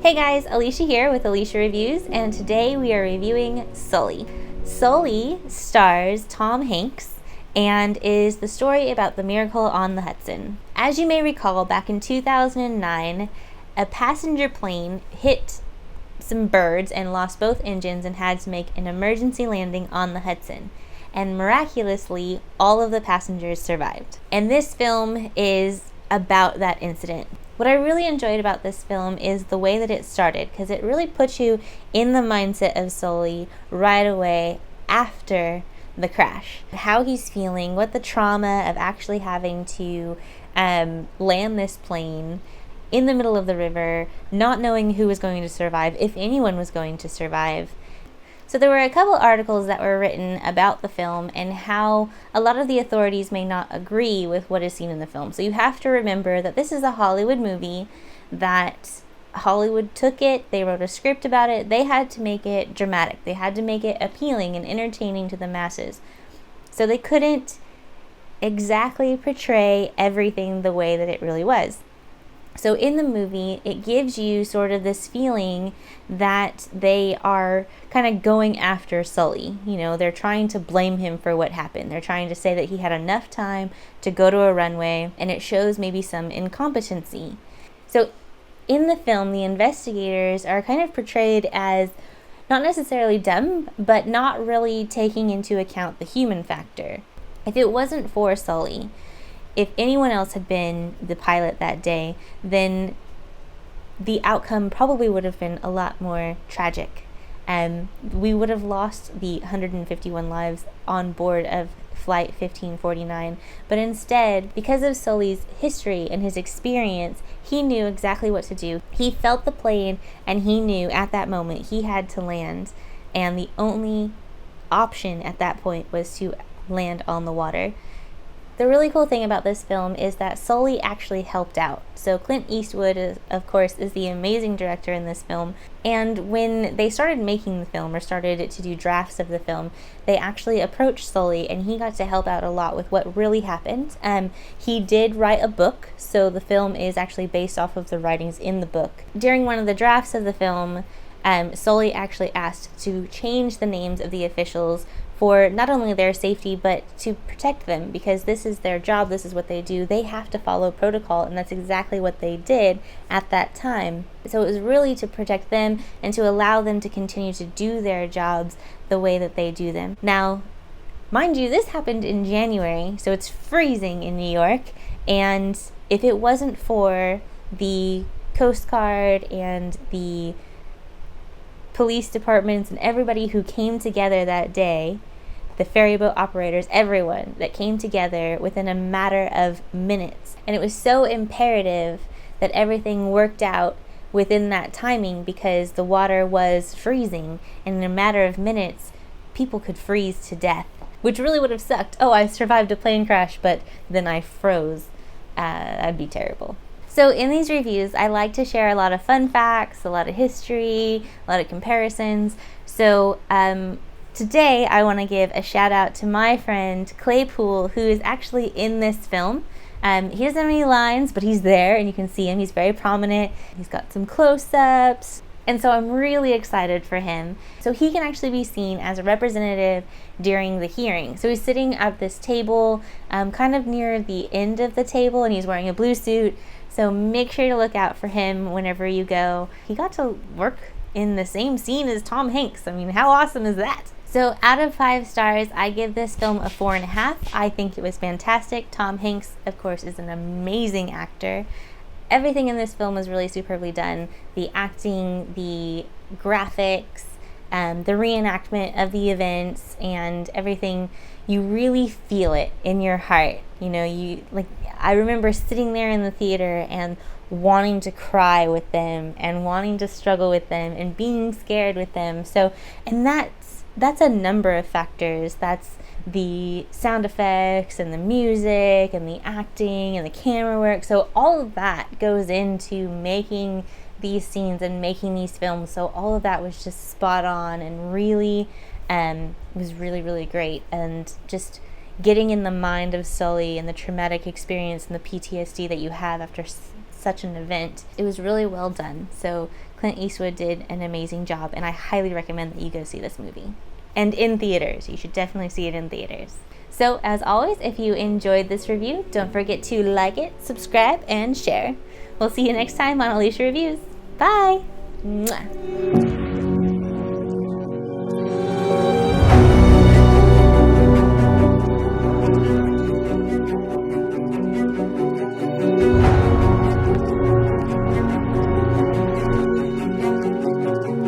Hey guys, Alicia here with Alicia Reviews, and today we are reviewing Sully. Sully stars Tom Hanks and is the story about the miracle on the Hudson. As you may recall, back in 2009, a passenger plane hit some birds and lost both engines and had to make an emergency landing on the Hudson. And miraculously, all of the passengers survived. And this film is about that incident. What I really enjoyed about this film is the way that it started, because it really puts you in the mindset of Sully right away after the crash. How he's feeling, what the trauma of actually having to land this plane in the middle of the river, not knowing who was going to survive, if anyone was going to survive. So there were a couple articles that were written about the film and how a lot of the authorities may not agree with what is seen in the film. So you have to remember that this is a Hollywood movie, that Hollywood took it, they wrote a script about it, they had to make it dramatic, they had to make it appealing and entertaining to the masses. So they couldn't exactly portray everything the way that it really was. So in the movie, it gives you sort of this feeling that they are kind of going after Sully. You know, they're trying to blame him for what happened. They're trying to say that he had enough time to go to a runway, and it shows maybe some incompetency. So in the film, the investigators are kind of portrayed as not necessarily dumb, but not really taking into account the human factor. If it wasn't for Sully, if anyone else had been the pilot that day, then the outcome probably would have been a lot more tragic. We would have lost the 151 lives on board of Flight 1549. But instead, because of Sully's history and his experience, he knew exactly what to do. He felt the plane, and he knew at that moment he had to land. And the only option at that point was to land on the water. The really cool thing about this film is that Sully actually helped out. So Clint Eastwood, of course, is the amazing director in this film. And when they started making the film, or started to do drafts of the film, they actually approached Sully, and he got to help out a lot with what really happened. He did write a book, so the film is actually based off of the writings in the book. During one of the drafts of the film, Sully actually asked to change the names of the officials for not only their safety, but to protect them, because this is their job, this is what they do. They have to follow protocol, and that's exactly what they did at that time. So it was really to protect them and to allow them to continue to do their jobs the way that they do them. Now, mind you, this happened in January, so it's freezing in New York, and if it wasn't for the Coast Guard and the police departments and everybody who came together that day, the ferry boat operators, everyone that came together within a matter of minutes. And it was so imperative that everything worked out within that timing, because the water was freezing, and in a matter of minutes, people could freeze to death, which really would have sucked. Oh, I survived a plane crash, but then I froze. That'd be terrible. So in these reviews, I like to share a lot of fun facts, a lot of history, a lot of comparisons. So today I want to give a shout out to my friend Claypool, who is actually in this film. He doesn't have any lines, but he's there, and you can see him. He's very prominent. He's got some close-ups. And so I'm really excited for him. So he can actually be seen as a representative during the hearing. So he's sitting at this table, kind of near the end of the table, and he's wearing a blue suit. So make sure to look out for him whenever you go. He got to work in the same scene as Tom Hanks. I mean, how awesome is that? So out of 5 stars, I give this film a 4.5. I think it was fantastic. Tom Hanks, of course, is an amazing actor. Everything in this film was really superbly done. The acting, the graphics, the reenactment of the events, and everything. You really feel it in your heart. You know, I remember sitting there in the theater and wanting to cry with them, and wanting to struggle with them, and being scared with them. So, and that's a number of factors. That's the sound effects, and the music, and the acting, and the camera work. So all of that goes into making these scenes and making these films. So all of that was just spot on, and really was really, really great. And just getting in the mind of Sully and the traumatic experience and the PTSD that you have after such an event, it was really well done. So Clint Eastwood did an amazing job, and I highly recommend that you go see this movie. And in theaters. You should definitely see it in theaters. So, as always, if you enjoyed this review, don't forget to like it, subscribe, and share. We'll see you next time on Alicia Reviews. Bye! Mwah.